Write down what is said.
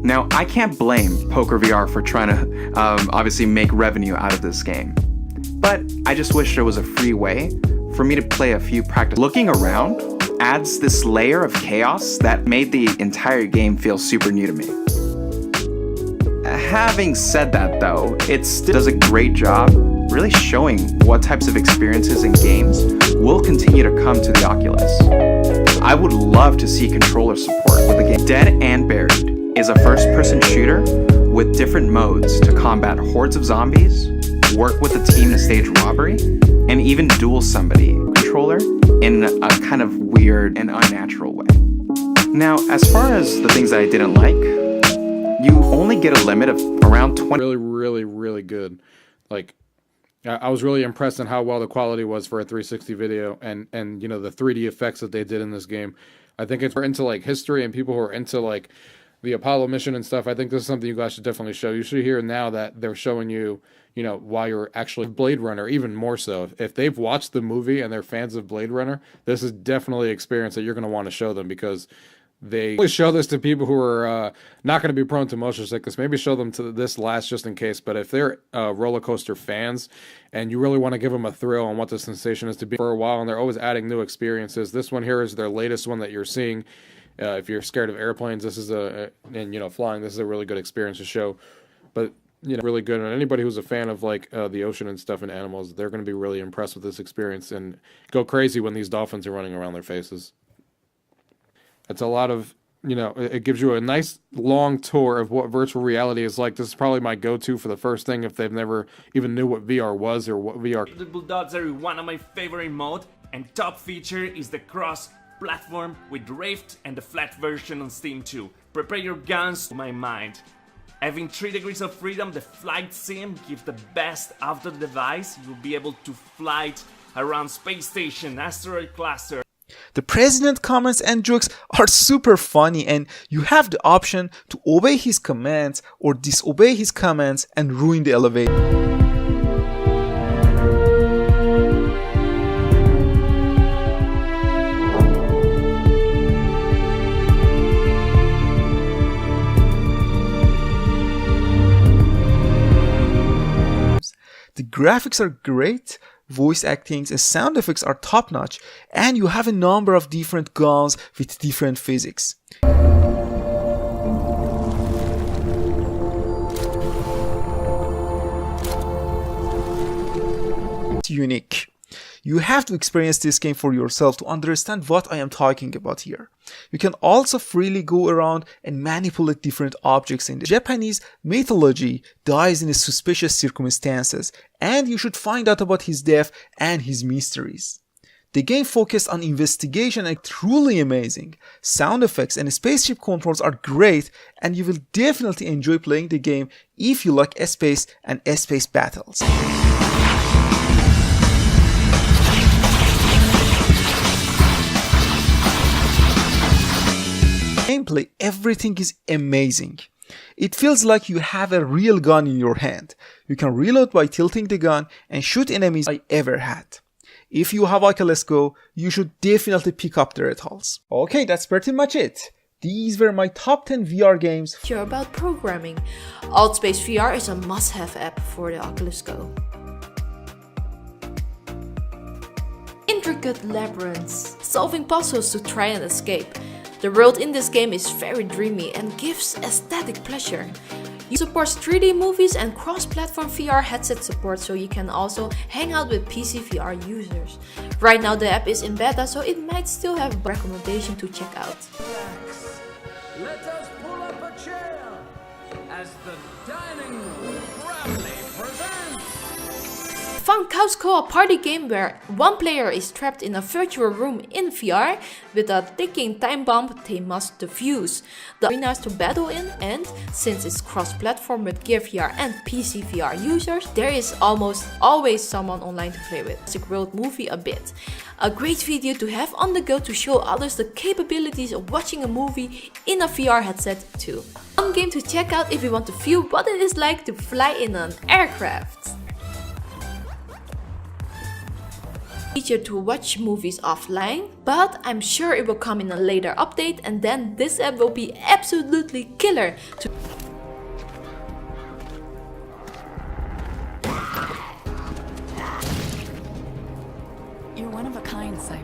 Now, I can't blame Poker VR for trying to obviously make revenue out of this game, but I just wish there was a free way for me to play a few practice. Looking around adds this layer of chaos that made the entire game feel super new to me. Having said that though, it still does a great job really showing what types of experiences and games will continue to come to the Oculus. I would love to see controller support with the game. Dead and Buried is a first-person shooter with different modes to combat hordes of zombies, work with a team to stage robbery, and even duel somebody controller in a kind of weird and unnatural way. Now, as far as the things that I didn't like, you only get a limit of around 20. Really good. Like, I was really impressed on how well the quality was for a 360 video, and you know, the 3D effects that they did in this game. I think it's for into like history and people who are into like the Apollo mission and stuff. I think this is something you guys should definitely show. You should hear now that they're showing you, you know, while you're actually Blade Runner, even more so. If they've watched the movie and they're fans of Blade Runner, this is definitely an experience that you're going to want to show them, because they only show this to people who are not going to be prone to motion sickness. Maybe show them to this last just in case. But if they're roller coaster fans and you really want to give them a thrill on what the sensation is to be for a while, and they're always adding new experiences, this one here is their latest one that you're seeing. If you're scared of airplanes, this is and you know, flying, this is a really good experience to show. But you know, really good. And anybody who's a fan of like the ocean and stuff and animals, they're going to be really impressed with this experience and go crazy when these dolphins are running around their faces. It's a lot of, you know, it gives you a nice long tour of what virtual reality is like. This is probably my go-to for the first thing if they've never even knew what VR was or what VR. The bulldogs are one of my favorite mode, and top feature is the cross-platform with Rift and the flat version on Steam too. Prepare your guns to my mind. Having 3 degrees of freedom, the flight sim gives the best of the device. You'll be able to fly around space station, asteroid cluster. The president comments and jokes are super funny, and you have the option to obey his commands or disobey his commands and ruin the elevator. The graphics are great, voice actings and sound effects are top-notch, and you have a number of different guns with different physics. It's unique. You have to experience this game for yourself to understand what I am talking about here. You can also freely go around and manipulate different objects in the Japanese mythology. Dies in suspicious circumstances, and you should find out about his death and his mysteries. The game focused on investigation and truly amazing. Sound effects and spaceship controls are great, and you will definitely enjoy playing the game if you like space and space battles. Gameplay, everything is amazing. It feels like you have a real gun in your hand. You can reload by tilting the gun and shoot enemies I ever had. If you have Oculus Go, you should definitely pick up the rentals. Okay, that's pretty much it. These were my top 10 VR games. You're about programming. AltSpace VR is a must-have app for the Oculus Go. Intricate labyrinths, solving puzzles to try and escape. The world in this game is very dreamy and gives aesthetic pleasure. It supports 3D movies and cross-platform VR headset support, so you can also hang out with PC VR users. Right now the app is in beta, so it might still have a recommendation to check out. Relax. Let us pull up a chair as the dining room proudly presents Fun couch co-op party game where one player is trapped in a virtual room in VR with a ticking time bomb they must defuse. The arenas to battle in, and since it's cross-platform with Gear VR and PC VR users, there is almost always someone online to play with. Jurassic World movie a bit. A great video to have on the go to show others the capabilities of watching a movie in a VR headset too. One game to check out if you want to feel what it is like to fly in an aircraft. feature to watch movies offline, but I'm sure it will come in a later update, and then this app will be absolutely killer to You're one of a kind, Cypher.